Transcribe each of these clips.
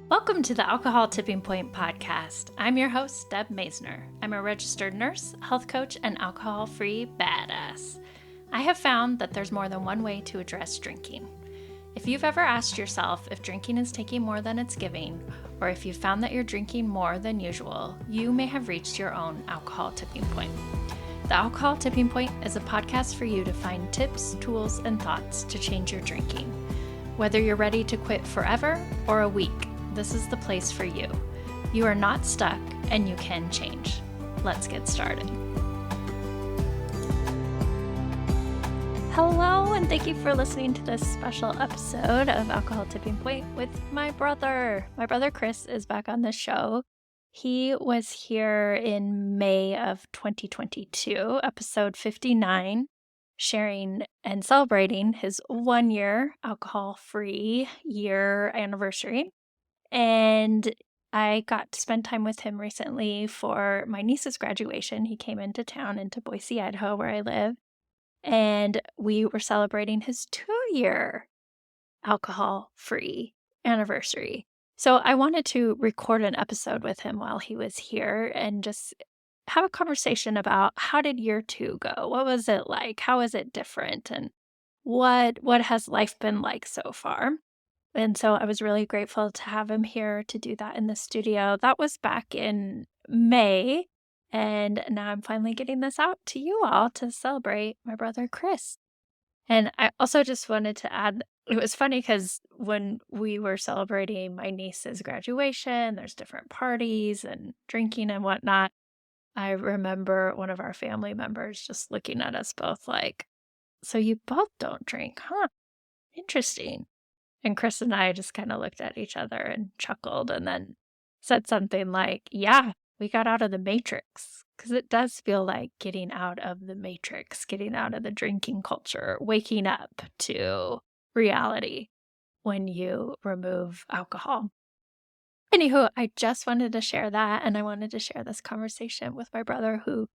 Welcome to the Alcohol Tipping Point podcast. I'm your host, Deb Maisner. I'm a registered nurse, health coach, and alcohol-free badass. I have found that there's more than one way to address drinking. If you've ever asked yourself if drinking is taking more than it's giving, or if you've found that you're drinking more than usual, you may have reached your own alcohol tipping point. The Alcohol Tipping Point is a podcast for you to find tips, tools, and thoughts to change your drinking. Whether you're ready to quit forever or a week, this is the place for you. You are not stuck and you can change. Let's get started. Hello, and thank you for listening to this special episode of Alcohol Tipping Point with my brother. My brother Chris is back on the show. He was here in May of 2022, episode 59, sharing and celebrating his 1 year alcohol-free year anniversary. And I got to spend time with him recently for my niece's graduation. He came into town, into Boise, Idaho, where I live, and we were celebrating his 2-year alcohol-free anniversary. So I wanted to record an episode with him while he was here and just have a conversation about how did year 2 go? What was it like? How is it different? And what has life been like so far? And so I was really grateful to have him here to do that in the studio. That was back in May, and now I'm finally getting this out to you all to celebrate my brother Chris. And I also just wanted to add, it was funny because when we were celebrating my niece's graduation, there's different parties and drinking and whatnot. I remember one of our family members just looking at us both like, "So you both don't drink, huh? Interesting." And Chris and I just kind of looked at each other and chuckled and then said something like, "Yeah, we got out of the matrix." Because it does feel like getting out of the matrix, getting out of the drinking culture, waking up to reality when you remove alcohol. Anywho, I just wanted to share that, and I wanted to share this conversation with my brother who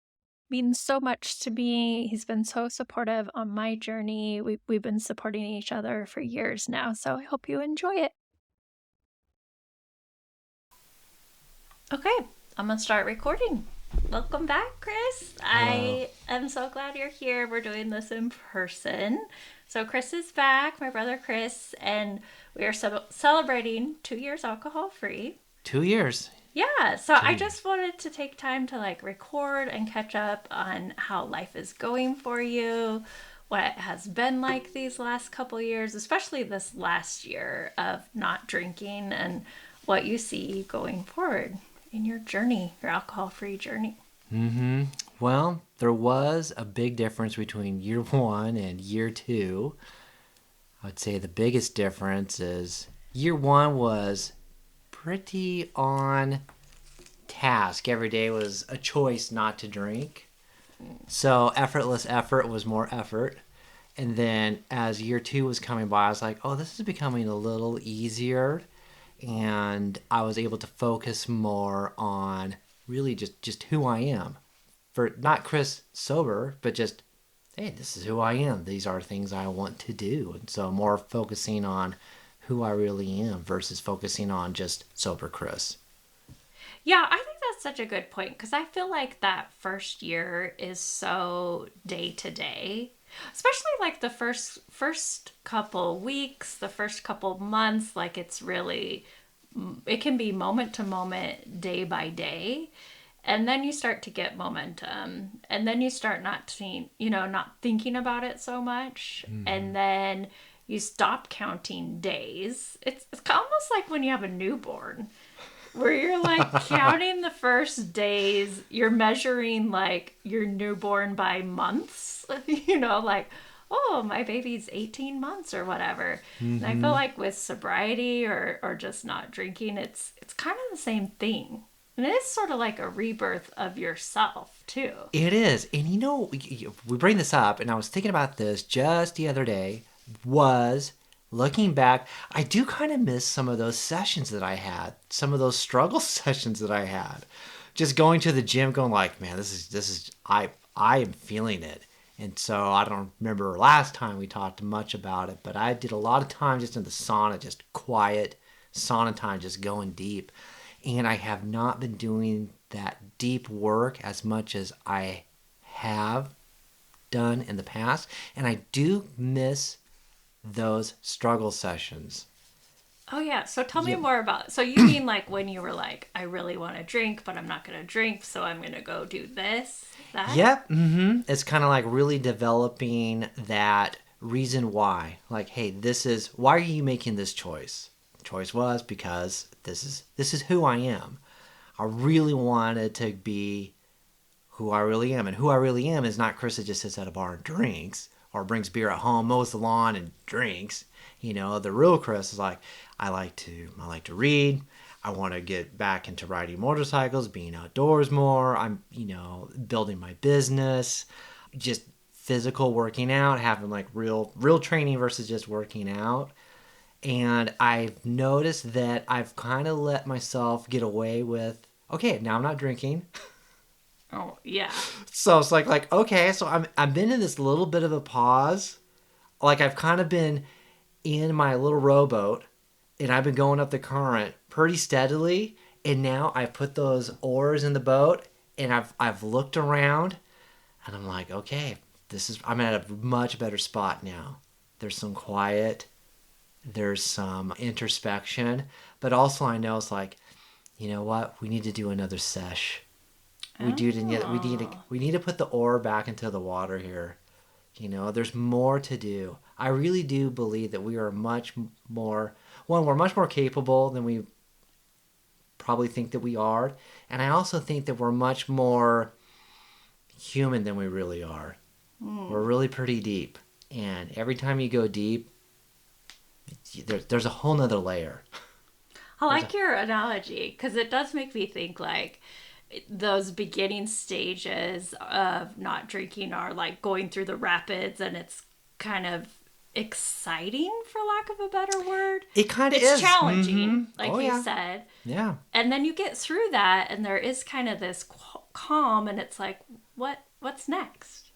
means so much to me. He's been so supportive on my journey. We've been supporting each other for years now, so I hope you enjoy it. Okay, I'm gonna start recording. Welcome back, Chris. Hello. I am so glad you're here. We're doing this in person. So Chris is back, my brother Chris, and we are celebrating 2 years alcohol-free. 2 years. Yeah, so I Jeez. just wanted to take time to record and catch up on how life is going for you, what it has been like these last couple years, especially this last year of not drinking, and what you see going forward in your journey, your alcohol-free journey. Well, there was a big difference between year 1 and year 2. I would say the biggest difference is year 1 was pretty on task. Every day was a choice not to drink. So effortless effort was more effort. And then as year 2 was coming by, I was like, oh, this is becoming a little easier. And I was able to focus more on really just who I am. For not Chris sober, but just, hey, this is who I am. These are things I want to do. And so more focusing on who I really am versus focusing on just sober Chris. Yeah, I think that's such a good point because I feel like that first year is so day to day, especially the first couple weeks, the first couple months. It's really, it can be moment to moment, day by day, and then you start to get momentum, and then you start not thinking about it so much, and then you stop counting days. It's almost like when you have a newborn, where you're counting the first days, you're measuring your newborn by months, oh, my baby's 18 months or whatever. And I feel like with sobriety or just not drinking, it's kind of the same thing. And it is sort of like a rebirth of yourself too. It is. And we bring this up, and I was thinking about this just the other day, was looking back, I do kind of miss some of those sessions that I had, some of those struggle sessions that I had. Just going to the gym, going man, this is I am feeling it. And so I don't remember last time we talked much about it, but I did a lot of time just in the sauna, just quiet, sauna time, just going deep. And I have not been doing that deep work as much as I have done in the past. And I do miss those struggle sessions. Oh yeah. So tell me Yep. more about. So you mean like when you were like, I really want to drink, but I'm not going to drink, so I'm going to go do this, that? Yep. It's kind of like really developing that reason why. Like, hey, this is why are you making this choice? The choice was because this is who I am. I really wanted to be who I really am. And who I really am is not Chris that just sits at a bar and drinks or brings beer at home, mows the lawn and drinks. The real Chris is like, I like to read. I want to get back into riding motorcycles, being outdoors more. I'm, building my business, just physical working out, having like real training versus just working out. And I've noticed that I've kind of let myself get away with, okay, now I'm not drinking. Oh yeah. So it's like okay, so I've been in this little bit of a pause. Like I've kind of been in my little rowboat and I've been going up the current pretty steadily. And now I've put those oars in the boat and I've looked around and I'm like, okay, I'm at a much better spot now. There's some quiet, there's some introspection, but also I know it's like, you know what? We need to do another sesh. Oh. We need to put the oar back into the water here. There's more to do. I really do believe that we are we're much more capable than we probably think that we are. And I also think that we're much more human than we really are. We're really pretty deep. And every time you go deep, there's a whole nother layer. I There's like your analogy because it does make me think like those beginning stages of not drinking are like going through the rapids and it's kind of exciting for lack of a better word. It kind of It's is. challenging, like Oh, you yeah. said. Yeah. And then you get through that and there is kind of this calm and it's like what's next?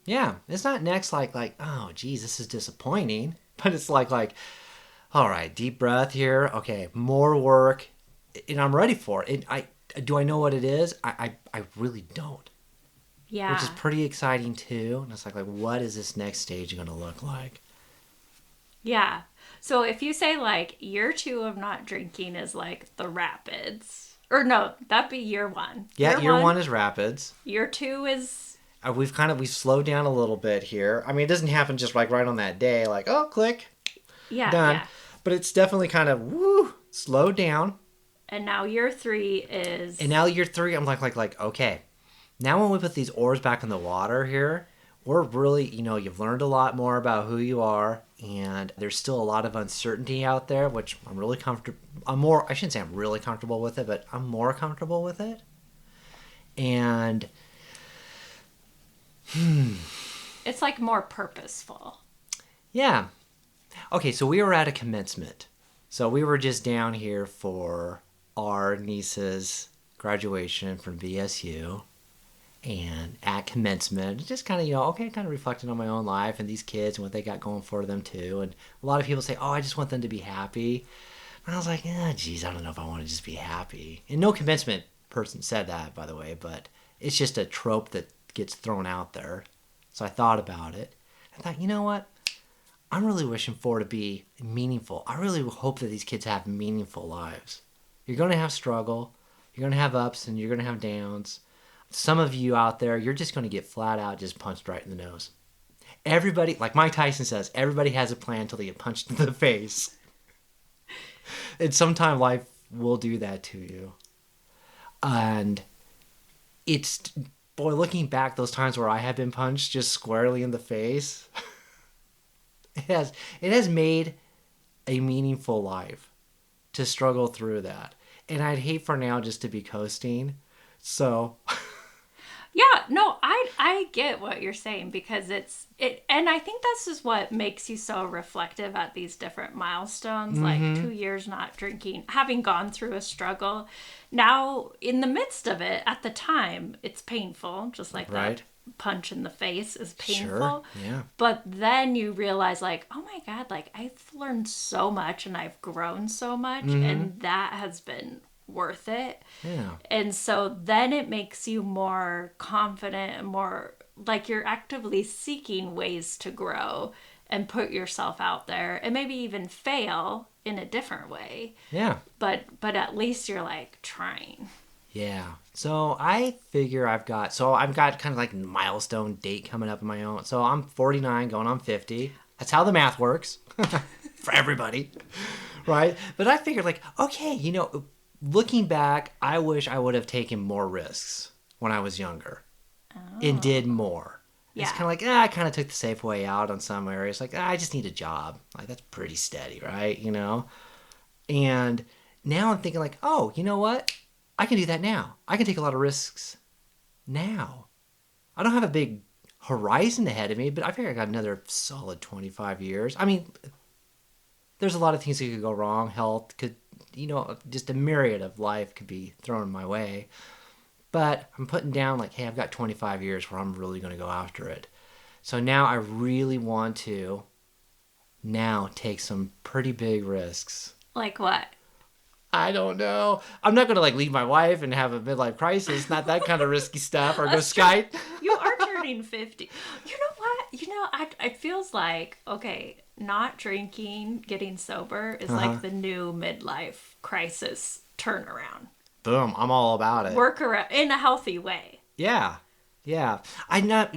Yeah. It's not next like, oh, geez, this is disappointing. But it's like, all right, deep breath here. Okay, more work. And I'm ready for it. Do I know what it is? I really don't. Which is Yeah. pretty exciting too. And it's like what is this next stage going to look like? Yeah. So if you say like year 2 of not drinking is like the rapids, or no, that'd be year 1. Yeah, Year year 1, one is rapids. year 2 is We've slowed down a little bit here. I mean, it doesn't happen just like right on that day, like oh, click, yeah, done. yeah. But it's definitely kind of slowed down. And now year 3 And is now year three, I'm like okay. Now when we put these oars back in the water here, we're really, you've learned a lot more about who you are, and there's still a lot of uncertainty out there, which I'm really comfortable. I shouldn't say I'm really comfortable with it, but I'm more comfortable with it. And it's like more purposeful. yeah, okay, so we were at a commencement. So we were just down here for our niece's graduation from VSU. And at commencement, just kind of, okay, kind of reflecting on my own life and these kids and what they got going for them too. And a lot of people say, oh, I just want them to be happy. And I was like, geez, I don't know if I want to just be happy. And no commencement person said that, by the way, but it's just a trope that gets thrown out there. So I thought about it. I thought, you know what? I'm really wishing for it to be meaningful. I really hope that these kids have meaningful lives. You're going to have struggle. You're going to have ups and you're going to have downs. Some of you out there, you're just going to get flat out just punched right in the nose. Everybody, like Mike Tyson says, everybody has a plan until they get punched in the face. And sometime life will do that to you. And it's, boy, looking back, those times where I have been punched just squarely in the face, it has made a meaningful life to struggle through that. And I'd hate for now just to be coasting. So Yeah, no, I get what you're saying because and I think this is what makes you so reflective at these different milestones, like 2 years not drinking, having gone through a struggle. Now, in the midst of it, at the time, it's painful, just like right. punch in the face is Sure. painful. Yeah. But then you realize, like, oh my God, like I've learned so much and I've grown so much, Mm-hmm. and that has been worth it. Yeah. And so then it makes you more confident and more like you're actively seeking ways to grow and put yourself out there and maybe even fail in a different way. Yeah. But at least you're like trying. Yeah. So I figure I've got kind of like a milestone date coming up in my own. So I'm 49 going on 50. That's how the math works for everybody. Right? But I figured like, okay, looking back, I wish I would have taken more risks when I was younger and did Oh. more. It's Yeah. kind of like, I kind of took the safe way out on some areas. Like, I just need a job. Like, that's pretty steady, right? And now I'm thinking like, oh, you know what? I can do that now. I can take a lot of risks now. I don't have a big horizon ahead of me, but I figure I got another solid 25 years. I mean, there's a lot of things that could go wrong. Health could, just a myriad of life could be thrown my way. But I'm putting down like, hey, I've got 25 years where I'm really going to go after it. So now I really want to now take some pretty big risks. Like what? I don't know. I'm not going to like leave my wife and have a midlife crisis. Not that kind of risky stuff. Or go That's true. Skype. You are turning 50. You know what? It feels like, okay, not drinking, getting sober is Uh-huh. like the new midlife crisis turnaround. Boom. I'm all about it. Work around in a healthy way. Yeah. Yeah. I not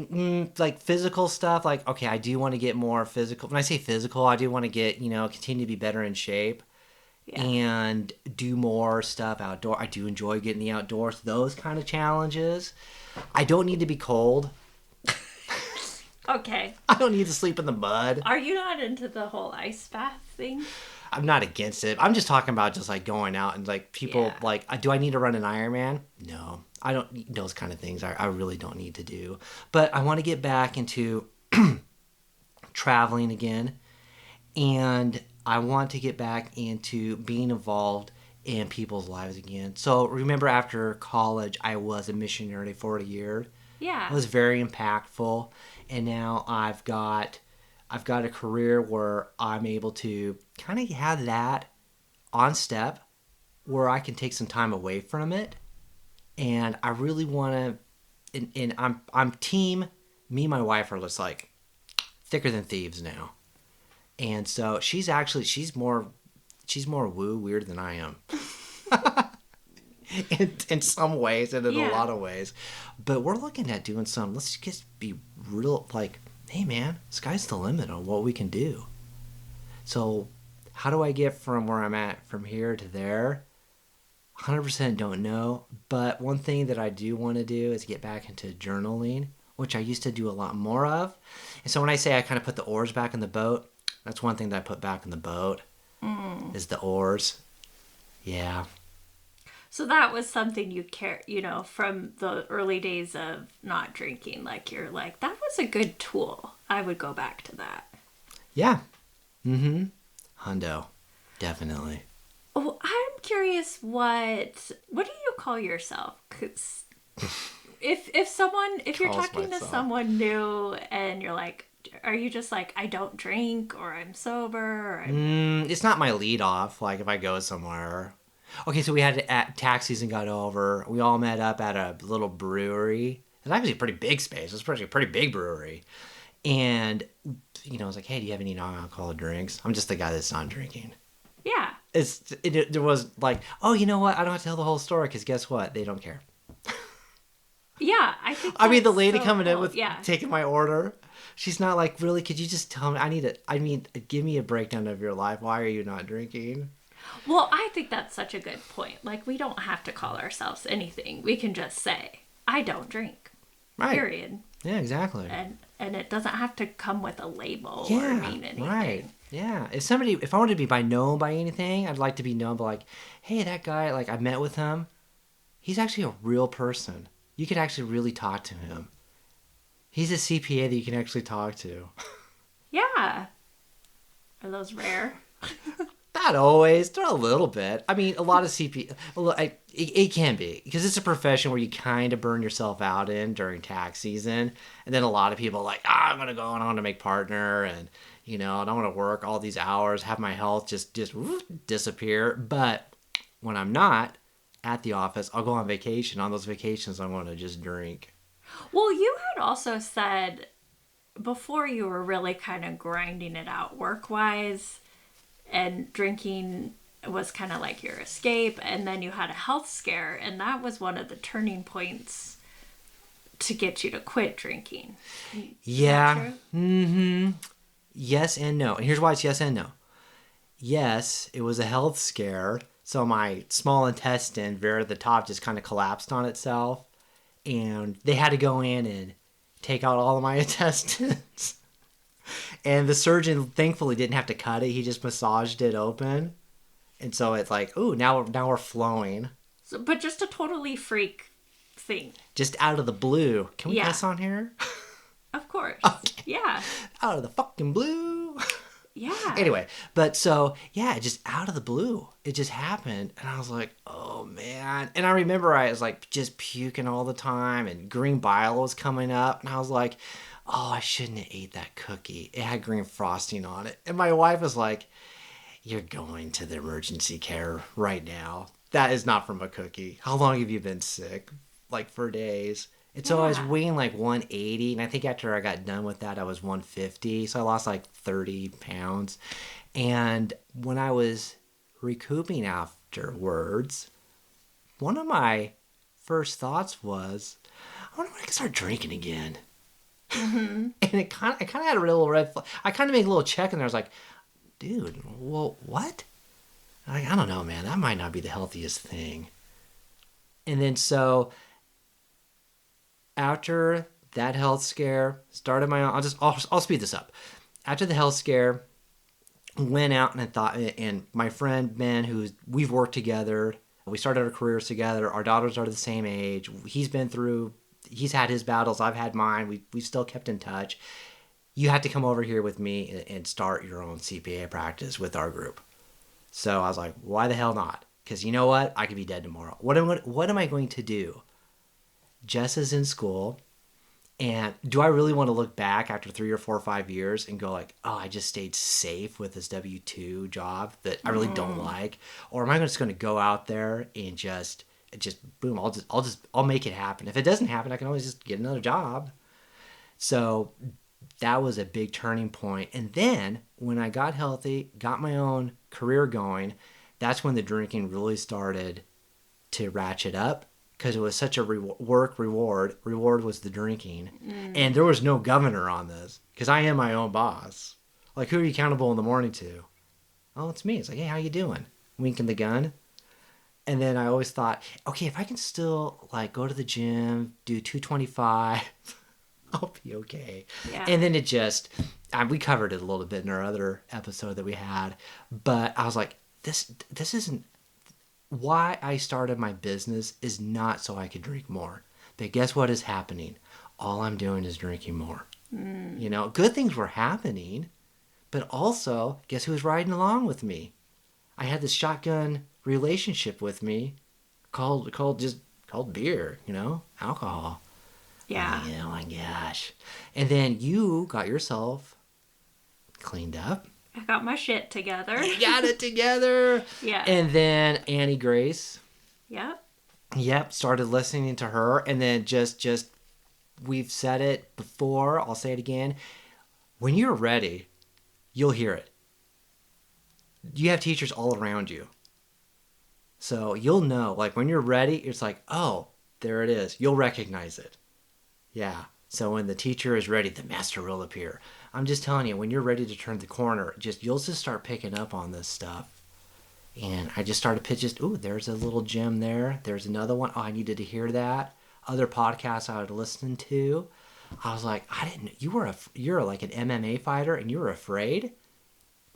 like physical stuff. Like, okay, I do want to get more physical. When I say physical, I do want to get, continue to be better in shape Yeah. and do more stuff outdoor. I do enjoy getting the outdoors, those kind of challenges. I don't need to be cold. Okay. I don't need to sleep in the mud. Are you not into the whole ice bath thing? I'm not against it. I'm just talking about just like going out and like people Yeah. like, do I need to run an Ironman? No, I don't need those kind of things. I really don't need to do. But I want to get back into traveling again. And I want to get back into being involved in people's lives again. So remember after college, I was a missionary for a year. It Yeah. was very impactful. And now I've got a career where I'm able to kind of have that on step where I can take some time away from it. And I really want to, and I'm team, me and my wife are just like thicker than thieves now. And so she's more woo weird than I am. in some ways and in a Yeah. lot of ways. But we're looking at doing some, let's just be real, like, hey man, sky's the limit on what we can do. So how do I get from where I'm at from here to there? 100% don't know. But one thing that I do want to do is get back into journaling, which I used to do a lot more of. And so when I say I kind of put the oars back in the boat, that's one thing that I put back in the boat is the oars. Yeah. So that was something you care, from the early days of not drinking. Like you're like, that was a good tool. I would go back to that. Yeah. Mm-hmm. Hundo. Definitely. Oh, I'm curious what do you call yourself? Because if you're Calls talking to myself. someone new and you're like, are you just like, I don't drink or I'm sober or I'm It's not my lead off, like if I go somewhere. Okay, so we had taxis and got over. We all met up at a little brewery. It's actually a pretty big space. It's actually a pretty big brewery. And, I was like, hey, do you have any non-alcoholic drinks? I'm just the guy that's not drinking. yeah. There was like, oh, you know what? I don't have to tell the whole story because guess what? They don't care. Yeah, I think I mean, the that's lady so coming in cool. with Yeah. taking my order, she's not like, really, could you just tell me? Give me a breakdown of your life. Why are you not drinking? Well, I think that's such a good point. Like we don't have to call ourselves anything. We can just say, I don't drink. Right. Period. Yeah, exactly. And it doesn't have to come with a label or Yeah, mean anything. right. Yeah. If I wanted to be known by anything, I'd like to be known by like, hey, that guy, like I met with him. He's actually a real person. You could actually really talk to him. He's a CPA that you can actually talk to. Yeah. Are those rare? Not always, not a little bit. I mean, a lot of CP, it can be because it's a profession where you kind of burn yourself out in during tax season, and then a lot of people are like, I'm gonna go and I want to make partner, and I don't want to work all these hours, have my health just disappear. But when I'm not at the office, I'll go on vacation. On those vacations, I want to just drink. Well, you had also said before you were really kind of grinding it out work wise, and drinking was kind of like your escape, and then you had a health scare, and that was one of the turning points to get you to quit drinking. Is that Yeah. true? Mm-hmm. Yes and no. And here's why it's yes and no. Yes, it was a health scare. So my small intestine, very at the top, just kind of collapsed on itself. And they had to go in and take out all of my intestines. And the surgeon thankfully didn't have to cut it. He just massaged it open. And so it's like, ooh, now we're flowing. So, but just a totally freak thing. Just out of the blue. Can we Yeah, cuss on here? of course. Okay. Yeah. Out of the fucking blue. Yeah. Anyway, but so yeah, just out of the blue, it just happened, and I was like, oh man. And I remember I was like just puking all the time, and green bile was coming up, and I was like, oh, I shouldn't have ate that cookie. It had green frosting on it, and my wife was like, you're going to the emergency care right now. That is not from a cookie. How long have you been sick? Like for days. And so I was Yeah. weighing like 180, and I think after I got done with that, I was 150. So I lost like 30 pounds. And when I was recouping afterwards, one of my first thoughts was, I wonder when I can start drinking again. Mm-hmm. And I kind of had a little red flag. I kind of made a little check in there. I was like, dude, well, what? I don't know, man. That might not be the healthiest thing. And then so after that health scare, started my own. I'll speed this up. After the health scare, went out and I thought, and my friend Ben, we've worked together. We started our careers together. Our daughters are the same age. He's had his battles. I've had mine. We've still kept in touch. You had to come over here with me and start your own CPA practice with our group. So I was like, why the hell not? Because you know what? I could be dead tomorrow. What am I going to do? Jess is in school. And do I really want to look back after 3 or 4 or 5 years and go like, oh, I just stayed safe with this W-2 job that I really don't like? Or am I just going to go out there and just boom, I'll make it happen. If it doesn't happen, I can always just get another job. So that was a big turning point. And then when I got healthy, got my own career going, that's when the drinking really started to ratchet up because it was such a work reward. Reward was the drinking. And there was no governor on this because I am my own boss. Like, who are you accountable in the morning to? Oh, it's me. It's like, hey, how you doing? Winking the gun. And then I always thought, okay, if I can still like go to the gym, do 225, I'll be okay. Yeah. And then we covered it a little bit in our other episode that we had, but I was like, this isn't why I started my business is not so I could drink more. But guess what is happening? All I'm doing is drinking more. Good things were happening, but also guess who was riding along with me? I had this shotgun relationship with me called beer, alcohol. Yeah. Oh my gosh. And then you got yourself cleaned up. I got my shit together. You got it together. Yeah. And then Annie Grace. Yep. Yep. Started listening to her. And then just we've said it before. I'll say it again. When you're ready, you'll hear it. You have teachers all around you. So you'll know, like when you're ready, it's like, oh, there it is. You'll recognize it. Yeah. So when the teacher is ready, the master will appear. I'm just telling you, when you're ready to turn the corner, you'll just start picking up on this stuff. And I just started pitching, ooh, there's a little gem there. There's another one. Oh, I needed to hear that. Other podcasts I would listen to. I was like, I didn't, you're like an MMA fighter and you were afraid?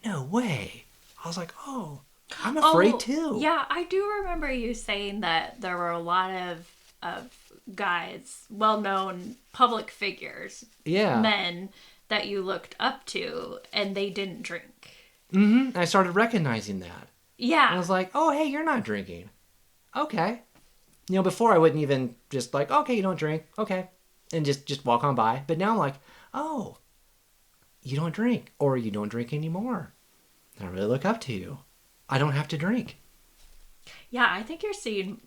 No way. I was like, oh, I'm afraid too. Yeah, I do remember you saying that there were a lot of guys, well-known public figures, Yeah. men that you looked up to, and they didn't drink. Mm-hmm. I started recognizing that. And I Yeah. was like, oh, hey, you're not drinking. Okay. Before I wouldn't even just like, okay, you don't drink. Okay. And just walk on by. But now I'm like, oh, you don't drink. Or you don't drink anymore. I really look up to you. I don't have to drink. Yeah, I think you're seeing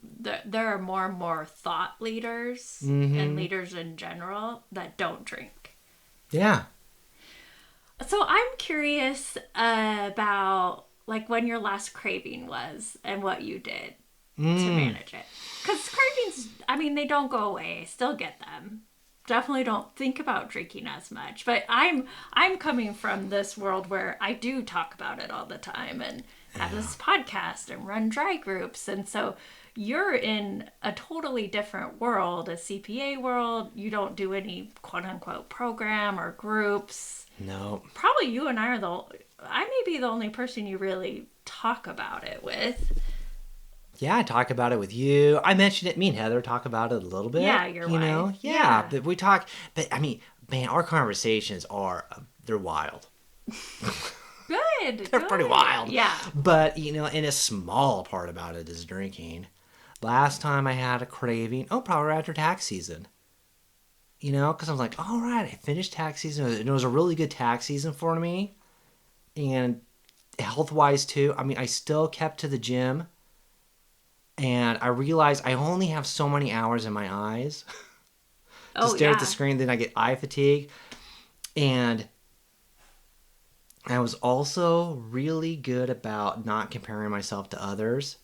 there are more and more thought leaders and Mm-hmm. leaders in general that don't drink. Yeah. So I'm curious about like when your last craving was and what you did to Mm. manage it. Because cravings, I mean, they don't go away. I still get them. Definitely don't think about drinking as much. But I'm coming from this world where I do talk about it all the time and have Yeah. this podcast and run dry groups. And so you're in a totally different world, a CPA world. You don't do any quote unquote program or groups. No. Probably you and I may be the only person you really talk about it with. Yeah, I talk about it with you. I mentioned it. Me and Heather talk about it a little Yeah, bit. your wife. Yeah, Yeah. but we talk. But I mean, man, our conversations are they're wild. Good, They're pretty good. wild. Yeah. But and a small part about it is drinking. Last time I had a craving, probably after tax season. Because I was like, all right, I finished tax season, and it was a really good tax season for me, and health wise too. I mean, I still kept to the gym, and I realized I only have so many hours in my eyes to Oh, stare at the yeah. screen, then I get eye fatigue. And I was also really good about not comparing myself to others.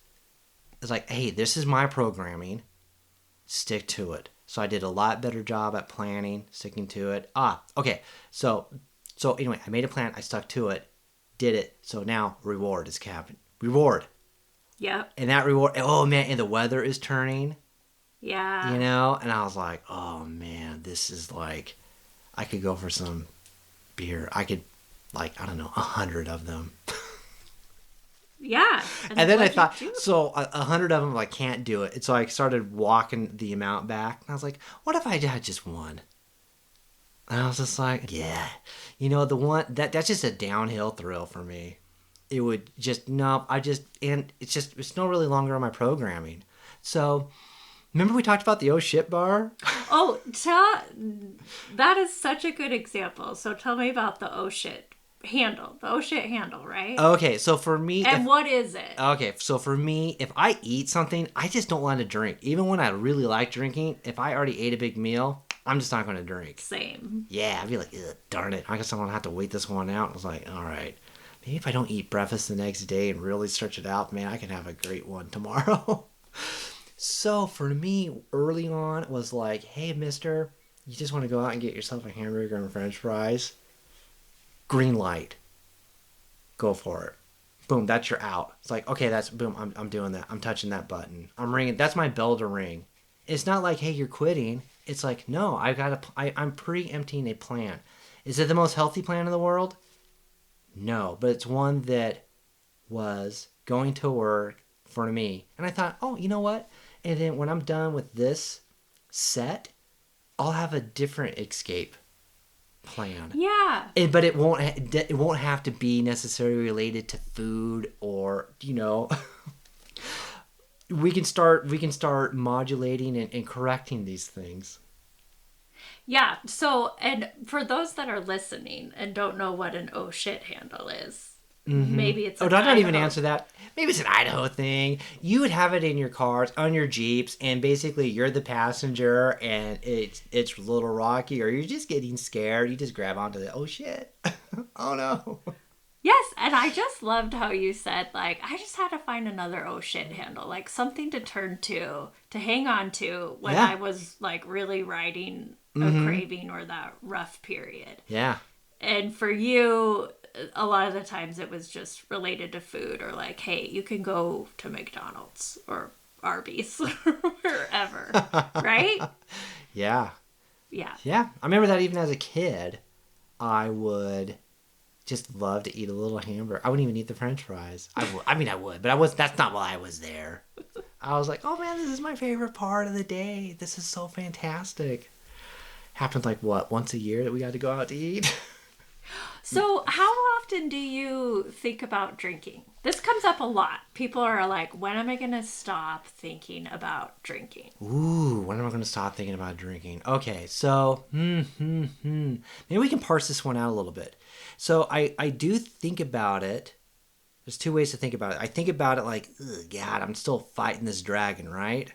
It's like, hey, this is my programming. Stick to it. So I did a lot better job at planning, sticking to it. Okay. So anyway, I made a plan. I stuck to it, did it. So now reward is capping. Reward. Yep. And that reward, oh man, and the weather is turning, Yeah. and I was like, oh man, this is like, I could go for some beer. I could, like, I don't know, 100 of them. Yeah. And And then I what'd you thought, do? so 100 of them, I can't do it. And so I started walking the amount back. And I was like, what if I had just one? And I was just like, yeah. The one, that's just a downhill thrill for me. It would just, no, and it's no really longer on my programming. So, remember we talked about the oh shit bar? Oh, that is such a good example. So tell me about the oh shit handle. The oh shit handle, right? Okay, so for me, And what is it? if I eat something, I just don't want to drink. Even when I really like drinking, if I already ate a big meal, I'm just not going to drink. Same. Yeah, I'd be like, ugh, darn it. I guess I'm going to have to wait this one out. I was like, all right. Maybe if I don't eat breakfast the next day and really stretch it out, man, I can have a great one tomorrow. So for me, early on, it was like, hey, mister, you just want to go out and get yourself a hamburger and french fries? Green light. Go for it. Boom, that's your out. It's like, okay, that's boom, I'm doing that. I'm touching that button. I'm ringing. That's my bell to ring. It's not like, hey, you're quitting. It's like, no, I'm pre-emptying a plan. Is it the most healthy plan in the world? No, but it's one that was going to work for me. And I thought, oh, you know what? And then when I'm done with this set, I'll have a different escape plan. Yeah. But it won't have to be necessarily related to food or we can start modulating and correcting these things. Yeah. So, and for those that are listening and don't know what an oh shit handle is, maybe it's Oh, an don't even Idaho. answer that. Maybe it's an Idaho thing. You would have it in your cars, on your Jeeps, and basically you're the passenger, and it's a little rocky, or you're just getting scared. You just grab onto the oh shit, oh no. Yes, and I just loved how you said, like, I just had to find another oh shit handle, like something to turn to hang on to when Yeah. I was like really riding a Mm-hmm. craving or that rough period. Yeah. And for you, a lot of the times it was just related to food or like, hey, you can go to McDonald's or Arby's or wherever, right? Yeah. Yeah. Yeah. I remember that even as a kid, I would just love to eat a little hamburger. I wouldn't even eat the French fries. I mean, I would, but I was. That's not why I was there. I was like, oh man, this is my favorite part of the day. This is so fantastic. Happened like what, once a year that we got to go out to eat. So, how often do you think about drinking? This comes up a lot. People are like, when am I going to stop thinking about drinking? Ooh, when am I going to stop thinking about drinking? Okay, so maybe we can parse this one out a little bit. So I do think about it. There's two ways to think about it. I think about it like, ugh, God, I'm still fighting this dragon, right?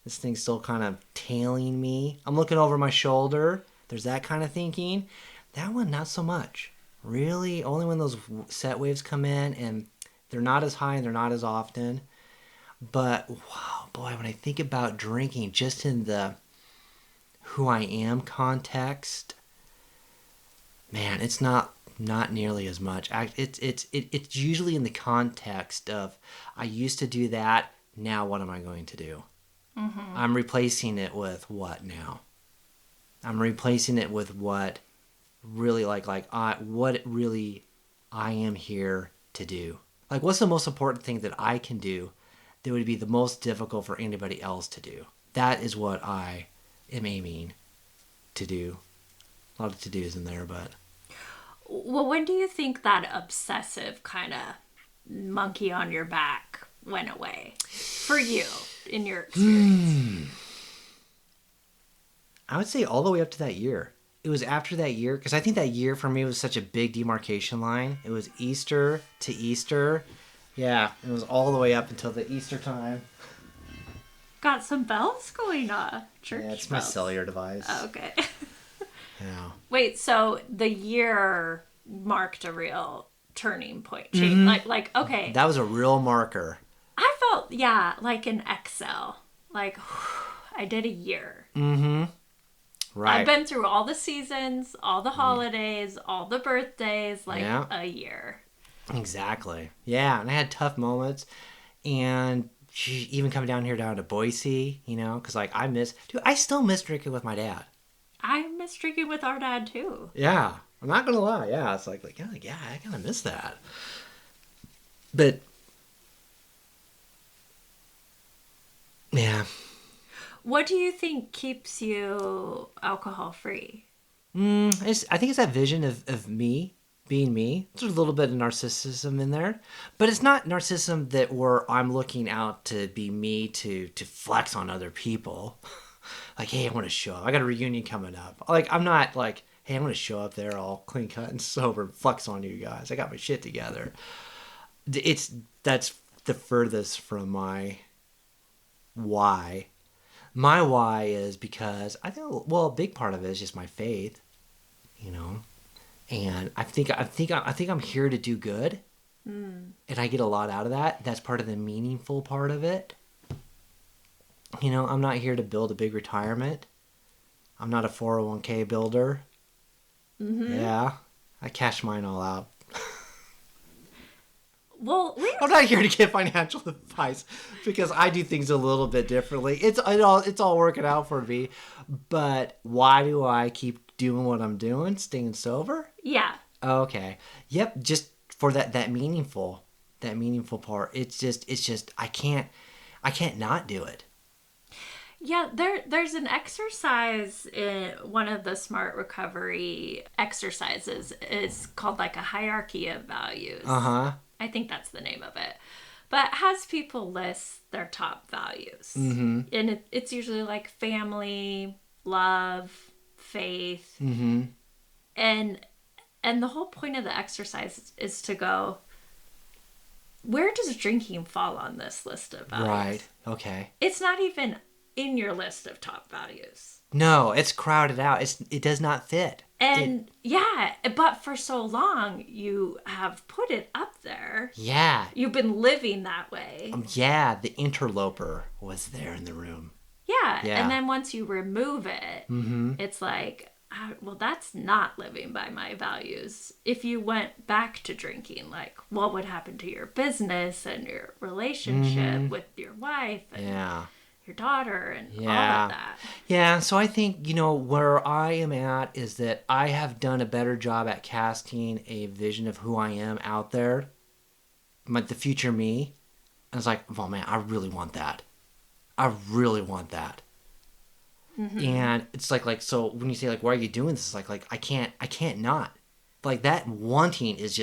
This thing's still kind of tailing me. I'm looking over my shoulder. There's that kind of thinking. That one, not so much. Really, only when those set waves come in and they're not as high and they're not as often. But wow, boy, when I think about drinking just in the who I am context, man, it's not nearly as much. It's usually in the context of I used to do that. Now what am I going to do? Mm-hmm. I'm replacing it with what now? I'm replacing it with what really what really I am here to do. Like what's the most important thing that I can do that would be the most difficult for anybody else to do? That is what I am aiming to do. A lot of to dos in there, but Well, when do you think that obsessive kind of monkey on your back went away for you in your experience? I would say all the way up to that year. It was after that year because I think that year for me was such a big demarcation line. It was Easter to Easter. Yeah, it was all the way up until the Easter time. Got some bells going on. Church Yeah, it's my bells. cellular device. Oh, okay. Yeah. Wait, so the year marked a real turning point. Change. Like okay. That was a real marker. I felt yeah, like an Excel. Like I did a year. Mm-hmm. I've Right. been through all the seasons, all the holidays, all the birthdays, like Yeah. a year. Exactly. Yeah, and I had tough moments, and even coming down to Boise, because like I still miss drinking with my dad. I miss drinking with our dad too. Yeah, I'm not gonna lie. Yeah, it's yeah, I kind of miss that. But yeah, What do you think keeps you alcohol free? I think it's that vision of me being me. There's a little bit of narcissism in there, but it's not narcissism that where I'm looking out to be me to flex on other people. Like, hey, I want to show up. I got a reunion coming up. Like, I'm not like, hey, I'm going to show up there all clean cut and sober and flex on you guys. I got my shit together. That's the furthest from my why. My why is because I think, well, a big part of it is just my faith, you know, and I think I'm here to do good, and I get a lot out of that. That's part of the meaningful part of it. I'm not here to build a big retirement. I'm not a 401k builder. Mm-hmm. Yeah, I cashed mine all out. Well, I'm not here to give financial advice because I do things a little bit differently. It's all working out for me. But why do I keep doing what I'm doing, staying sober? yeah. Okay. Yep, just for that meaningful part. It's just I can't not do it. Yeah, there's an exercise in one of the smart recovery exercises. It's called like a hierarchy of values. Uh-huh. I think that's the name of it. But it has people list their top values. Mm-hmm. And it's usually like family, love, faith. Mm-hmm. And the whole point of the exercise is to go, where does drinking fall on this list of values? Right. Okay. It's not even in your list of top values. No, it's crowded out. It does not fit. And yeah, but for so long you have put it up there. Yeah. You've been living that way. Yeah, the interloper was there in the room. Yeah. Yeah. And then once you remove it, it's like, well, that's not living by my values. If you went back to drinking, like, what would happen to your business and your relationship with your wife and Yeah. your daughter and all Yeah. of that? Yeah, so I think, where I am at is that I have done a better job at casting a vision of who I am out there, the future me. And it's like, oh man, I really want that. I really want that. And it's like, so when you say like, why are you doing this? It's like I can't not. like that wanting it is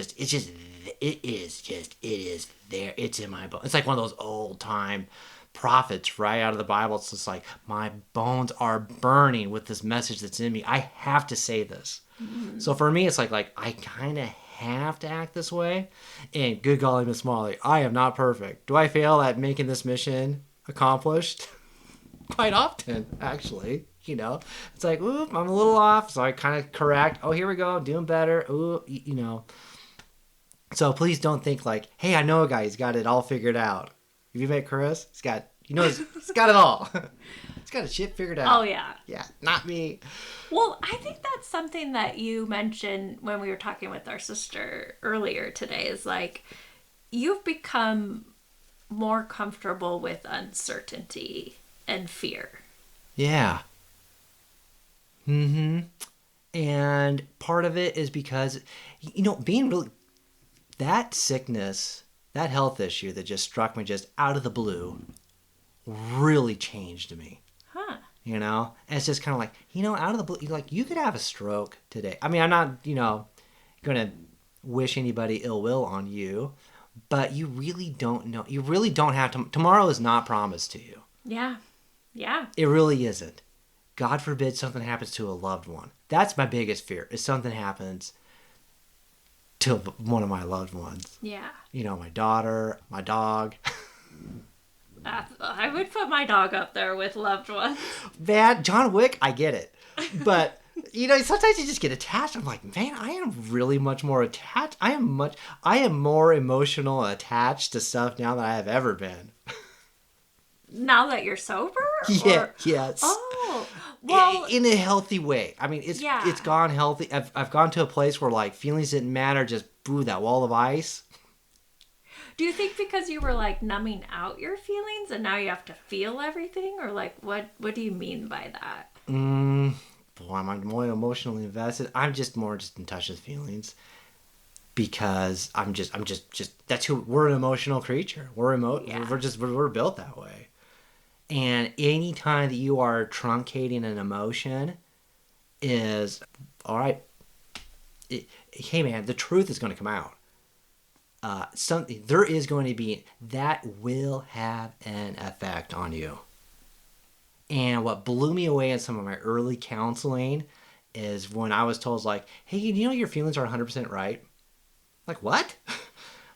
there. It's in my bones. It's like one of those old time prophets right out of the Bible. It's just like, my bones are burning with this message that's in me. I have to say this. So Mm. for me, it's like I kind of have to act this way. And good golly, Miss Molly, I am not perfect. Do I fail at making this mission accomplished? Quite often, actually. It's like, oop, I'm a little off. So I kind of correct. Oh, here we go. Doing better. Ooh, So please don't think like, hey, I know a guy. He's got it all figured out. Have you met Chris? He's got it all. He's got his shit figured Oh, out. yeah. Yeah, not me. Well, I think that's something that you mentioned when we were talking with our sister earlier today is like, you've become more comfortable with uncertainty and fear. Yeah. Mm-hmm. And part of it is because, being really, that sickness, that health issue that just struck me just out of the blue really changed me. Huh. And it's just kind of like, out of the blue, like, you could have a stroke today. I mean, I'm not, going to wish anybody ill will on you, but you really don't know. You really don't have to. Tomorrow is not promised to you. Yeah. Yeah. It really isn't. God forbid something happens to a loved one. That's my biggest fear, is something happens to one of my loved ones. Yeah. My daughter, my dog. I would put my dog up there with loved ones. Man, John Wick, I get it. But, sometimes you just get attached. I'm like, man, I am really much more attached. I am more emotional attached to stuff now than I have ever been. Now that you're sober? Yeah, yes. Oh, well, in a healthy way. I mean, it's gone healthy. I've gone to a place where like feelings didn't matter. Just that wall of ice. do you think because you were like numbing out your feelings and now you have to feel everything, or like what do you mean by that? Boy, I'm more emotionally invested. I'm just more just in touch with feelings because I'm just that's who we're, an emotional creature. Yeah. We're built that way. And any time that you are truncating an emotion is all right. Hey man, the truth is going to come out. Something there is going to be that will have an effect on you. And what blew me away in some of my early counseling is when I was told, like, hey, your feelings are 100% right. Like, what?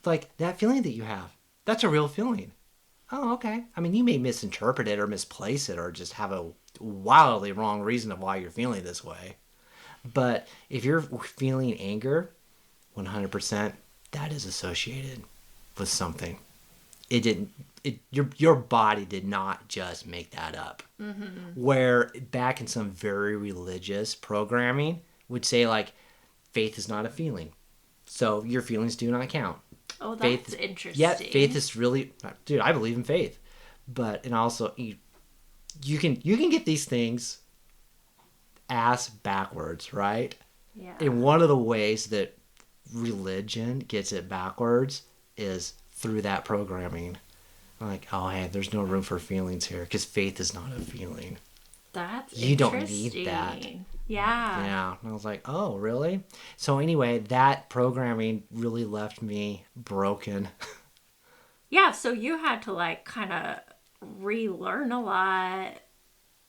Like, that feeling that you have, that's a real feeling. Oh, okay. I mean, you may misinterpret it or misplace it or just have a wildly wrong reason of why you're feeling this way. But if you're feeling anger, 100%, that is associated with something. It didn't. Your body did not just make that up. Mm-hmm. Where back in some very religious programming would say like, faith is not a feeling, so your feelings do not count. Oh, that's Faith, interesting. yeah, faith is really, dude. I believe in faith, and also you can get these things ass backwards, right? Yeah. And one of the ways that religion gets it backwards is through that programming. Like, oh, hey, there's no room for feelings here because faith is not a feeling. That's You don't interesting. need that. Yeah. Yeah. And I was like, oh, really? So anyway, that programming really left me broken. Yeah, so you had to like kind of relearn a lot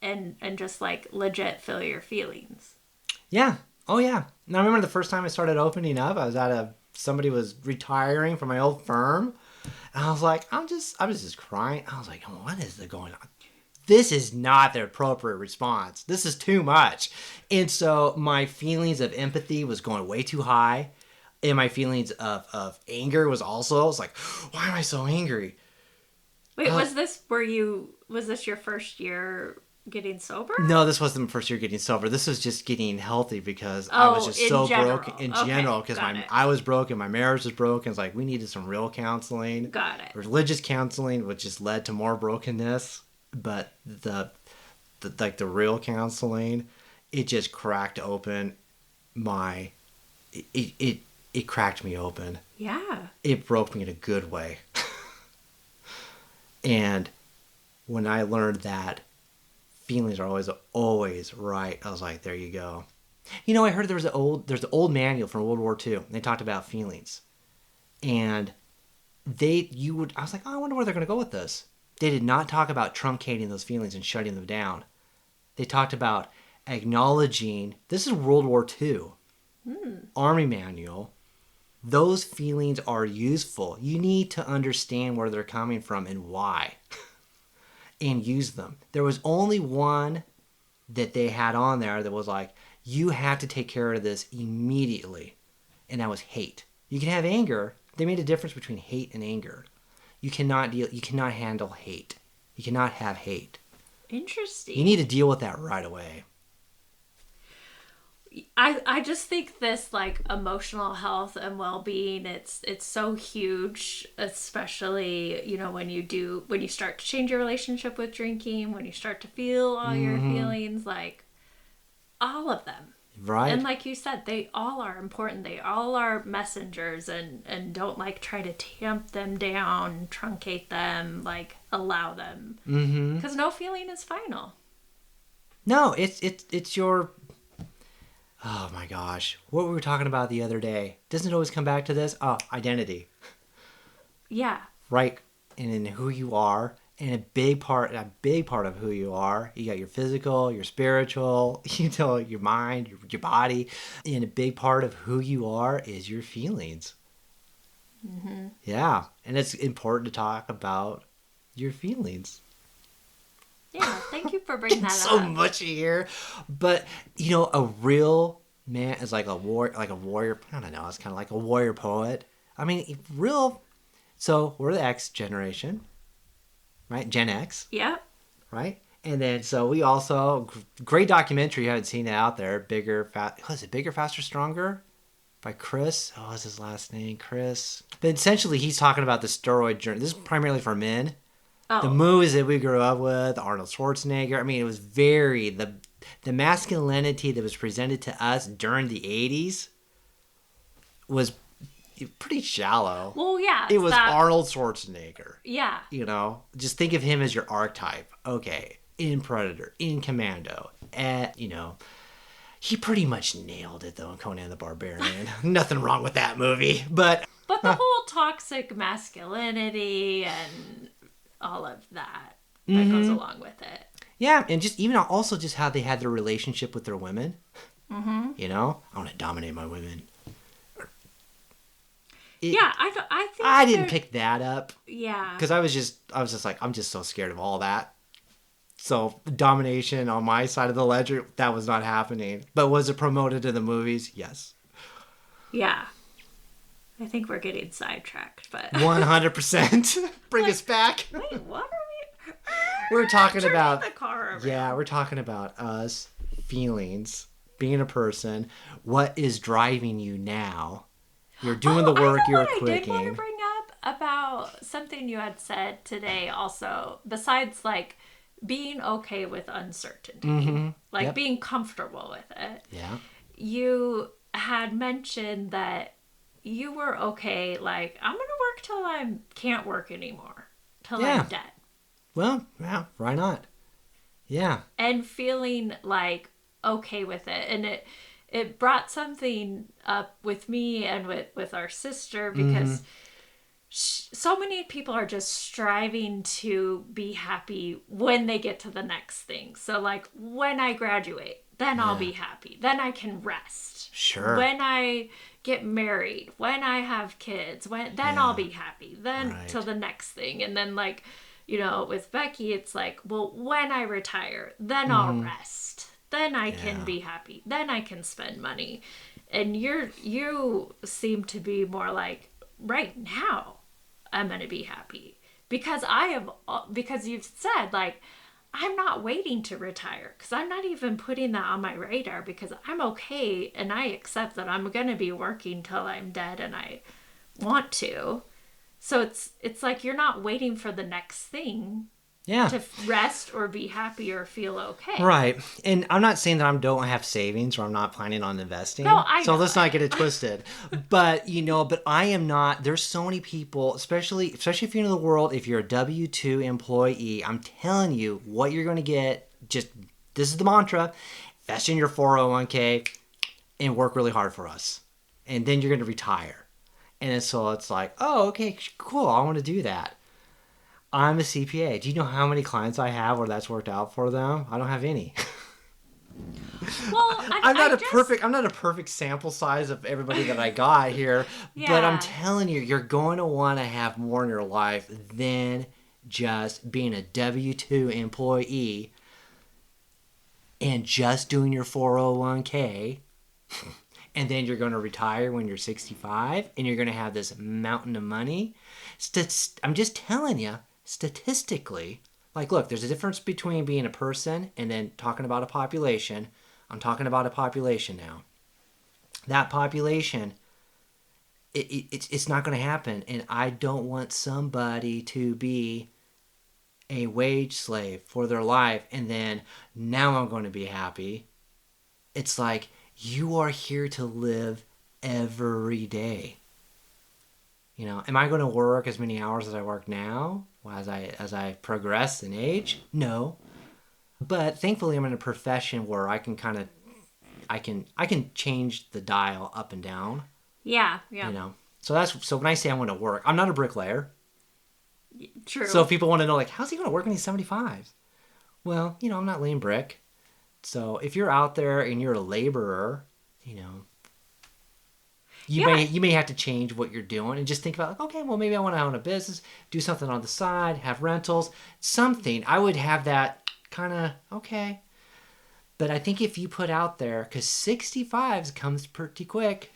and just like legit feel your feelings. Yeah. Oh, yeah. And I remember the first time I started opening up, I was somebody was retiring from my old firm. And I was like, I was just crying. I was like, oh, what is going on? This is not the appropriate response. This is too much. And so my feelings of empathy was going way too high. And my feelings of anger was also, I was like, why am I so angry? Wait, was this your first year getting sober? No, this wasn't the first year getting sober. This was just getting healthy because I was Oh, just in so general. broken in Okay, general because got it. I was broken, my marriage was broken. It's like we needed some real counseling. Got it. Religious counseling, which just led to more brokenness. But the real counseling, it just cracked open my it cracked me open. Yeah. It broke me in a good way. And when I learned that feelings are always right, I was like, there you go. I heard there's an old manual from World War II. And they talked about feelings, and I was like, oh, I wonder where they're going to go with this. They did not talk about truncating those feelings and shutting them down. They talked about acknowledging. This is World War II, Army manual. Those feelings are useful. You need to understand where they're coming from and why, and use them. There was only one that they had on there that was like, you have to take care of this immediately, and that was hate. You can have anger. They made a difference between hate and anger. You cannot handle hate. You cannot have hate. Interesting. You need to deal with that right away. I just think this, like, emotional health and well-being, it's so huge, especially, when you start to change your relationship with drinking, when you start to feel all your feelings, like, all of them. Right. And like you said, they all are important. They all are messengers, and don't, like, try to tamp them down, truncate them, like, allow them. Because no feeling is final. No, it's your... Oh my gosh. What we were talking about the other day. Doesn't it always come back to this? Oh, identity. Yeah. Right. And in who you are. And a big part of who you are. You got your physical, your spiritual, your mind, your body. And a big part of who you are is your feelings. Yeah. And it's important to talk about your feelings. Yeah, thank you for bringing that so up. much here, but a real man is like a warrior. I don't know. It's kind of like a warrior poet. I mean, real. So we're the X generation, right? Gen X. Yeah. Right, and then so we also great documentary. You haven't seen it out there. Bigger, Bigger, Faster, Stronger, by Chris. Oh, what's his last name? Chris. But essentially, he's talking about the steroid journey. This is primarily for men. The movies that we grew up with, Arnold Schwarzenegger. I mean, it was the masculinity that was presented to us during the 80s was pretty shallow. Well, yeah. It was Arnold Schwarzenegger. Yeah. Just think of him as your archetype. Okay, in Predator, in Commando, he pretty much nailed it, though, in Conan the Barbarian. Nothing wrong with that movie, but the whole toxic masculinity and all of that goes along with it. Yeah, and just even also just how they had their relationship with their women. I want to dominate my women. I think I didn't pick that up. Yeah, because I was just like, I'm just so scared of all that. So domination on my side of the ledger, that was not happening. But was it promoted in the movies? Yes. Yeah. I think we're getting sidetracked, but 100%. Bring us back. Wait, what are we? We're talking about the car around. Yeah, we're talking about us, feelings, being a person. What is driving you now? You're doing the work. You're quicking. I did want to bring up about something you had said today. Also, besides like being okay with uncertainty, like being comfortable with it. Yeah. You had mentioned that you were okay, like, I'm going to work till I can't work anymore. Till I'm dead. Well, yeah, why not? Yeah. And feeling, like, okay with it. And it brought something up with me and with our sister, because so many people are just striving to be happy when they get to the next thing. So, like, when I graduate, then I'll be happy. Then I can rest. Sure. When I get married, when I have kids, then I'll be happy. Then till the next thing. And then, like, with Becky, it's like, well, when I retire, then I'll rest. Then I can be happy. Then I can spend money. And you seem to be more like, right now, I'm going to be happy. Because you've said, like, I'm not waiting to retire, because I'm not even putting that on my radar, because I'm okay and I accept that I'm going to be working till I'm dead and I want to. So it's like you're not waiting for the next thing to rest or be happy or feel okay. Right. And I'm not saying that I don't have savings or I'm not planning on investing. No, I know. So let's not get it twisted. But, but I am not. There's so many people, especially if you're in the world, if you're a W-2 employee, I'm telling you what you're going to get. Just, this is the mantra. Invest in your 401k. and work really hard for us. And then you're going to retire. And so it's like, oh, okay, cool. I want to do that. I'm a CPA. Do you know how many clients I have where that's worked out for them? I don't have any. Well, I'm not a perfect sample size of everybody that I got here, but I'm yeah. telling you, you're going to want to have more in your life than just being a W-2 employee and just doing your 401k. And then you're going to retire when you're 65 and you're going to have this mountain of money. I'm just telling you, statistically, like, look, there's a difference between being a person and then talking about a population. I'm talking about a population now. That population, it's not going to happen. And I don't want somebody to be a wage slave for their life and then now I'm going to be happy. It's like you are here to live every day. You know, am I going to work as many hours as I work now as I progress in age? No. But thankfully I'm in a profession where I can change the dial up and down, Yeah, you yeah. know. So when I say I'm going to work, I'm not a bricklayer. So True. if people want to know like how's he going to work when he's 75? Well, you know, I'm not laying brick. So if you're out there and you're a laborer, you know, Yeah. you may have to change what you're doing and just think about like, okay, well maybe I want to own a business, do something on the side, have rentals, something. I would have that kind of okay. But I think if you put out there, because 65s comes pretty quick.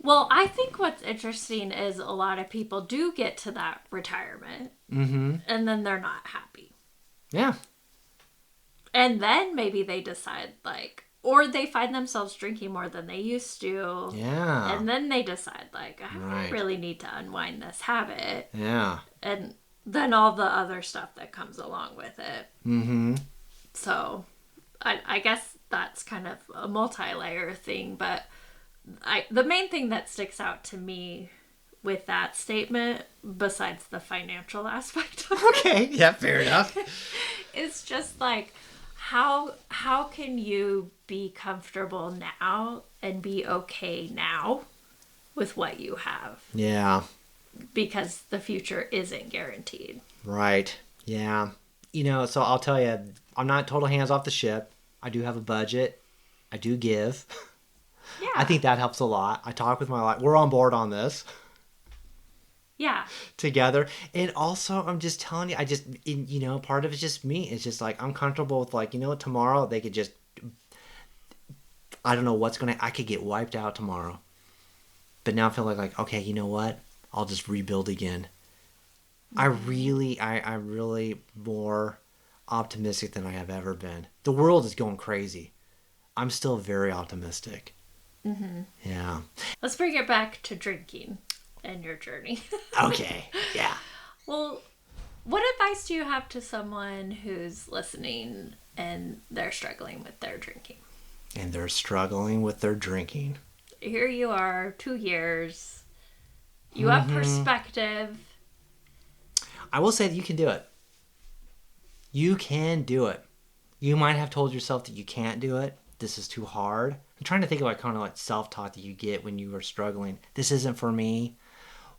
Well, I think what's interesting is a lot of people do get to that retirement Mm-hmm. and then they're not happy. Yeah. And then maybe they decide, like, or they find themselves drinking more than they used to. Yeah. And then they decide, like, I Right. really need to unwind this habit. Yeah. And then all the other stuff that comes along with it. Mm-hmm. So I guess that's kind of a multi-layer thing. But the main thing that sticks out to me with that statement, besides the financial aspect of it, Okay. Yeah, fair enough. is just like, how can you be comfortable now and be okay now with what you have, Yeah. because the future isn't guaranteed. Right. Yeah. You know, so I'll tell you, I'm not total hands off the ship. I do have a budget. I do give. I Yeah. think that helps a lot. I talk with my wife. We're on board on this Yeah. together. And also, I'm just telling you, you know, part of it's just me. It's just like, I'm comfortable with like, you know what, tomorrow they could just, I don't know I could get wiped out tomorrow. But now I feel like, okay, you know what? I'll just rebuild again. I'm really more optimistic than I have ever been. The world is going crazy. I'm still very optimistic. Mm-hmm. Yeah. Let's bring it back to drinking and your journey. Okay. Yeah. Well, what advice do you have to someone who's listening and they're struggling with their drinking? And they're struggling with their drinking. Here you are, 2 years. You have perspective. I will say that you can do it. You can do it. You might have told yourself that you can't do it. This is too hard. I'm trying to think of like kind of like self-talk that you get when you are struggling. This isn't for me.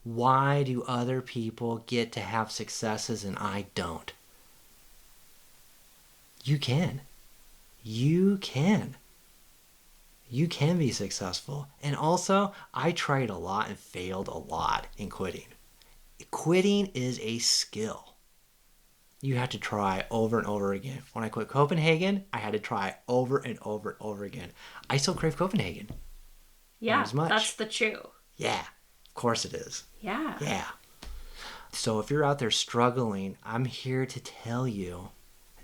Why do other people get to have successes and I don't? You can. You can. You can be successful. And also, I tried a lot and failed a lot in quitting. Quitting is a skill. You have to try over and over again. When I quit Copenhagen, I had to try over and over and over again. I still crave Copenhagen. Not Yeah, as much. that's the chew. Yeah, of course it is. Yeah. Yeah. So if you're out there struggling, I'm here to tell you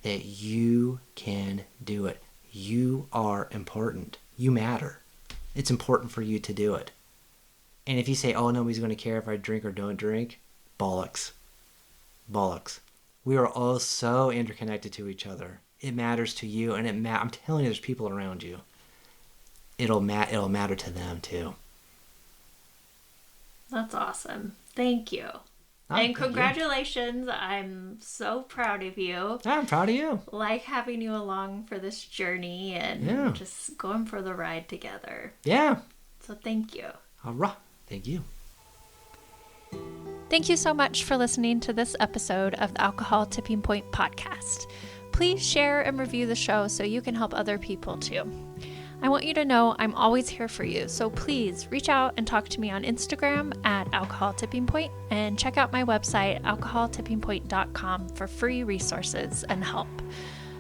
that you can do it. You are important. You matter. It's important for you to do it. And if you say, oh, nobody's going to care if I drink or don't drink, bollocks. Bollocks. We are all so interconnected to each other. It matters to you, and I'm telling you, there's people around you. It'll matter to them too. That's awesome. Thank you. And thank you. congratulations. I'm so proud of you. I'm proud of you. Like having you along for this journey and Yeah. just going for the ride together. Yeah. So thank you. All right. Thank you. Thank you so much for listening to this episode of the Alcohol Tipping Point podcast. Please share and review the show so you can help other people too. I want you to know I'm always here for you, so please reach out and talk to me on Instagram at Alcohol Tipping Point and check out my website, alcoholtippingpoint.com, for free resources and help.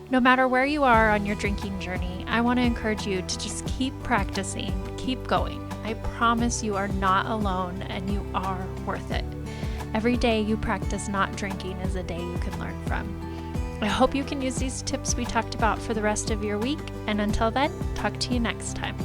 No matter where you are on your drinking journey, I want to encourage you to just keep practicing, keep going. I promise you are not alone and you are worth it. Every day you practice not drinking is a day you can learn from. I hope you can use these tips we talked about for the rest of your week, and until then, talk to you next time.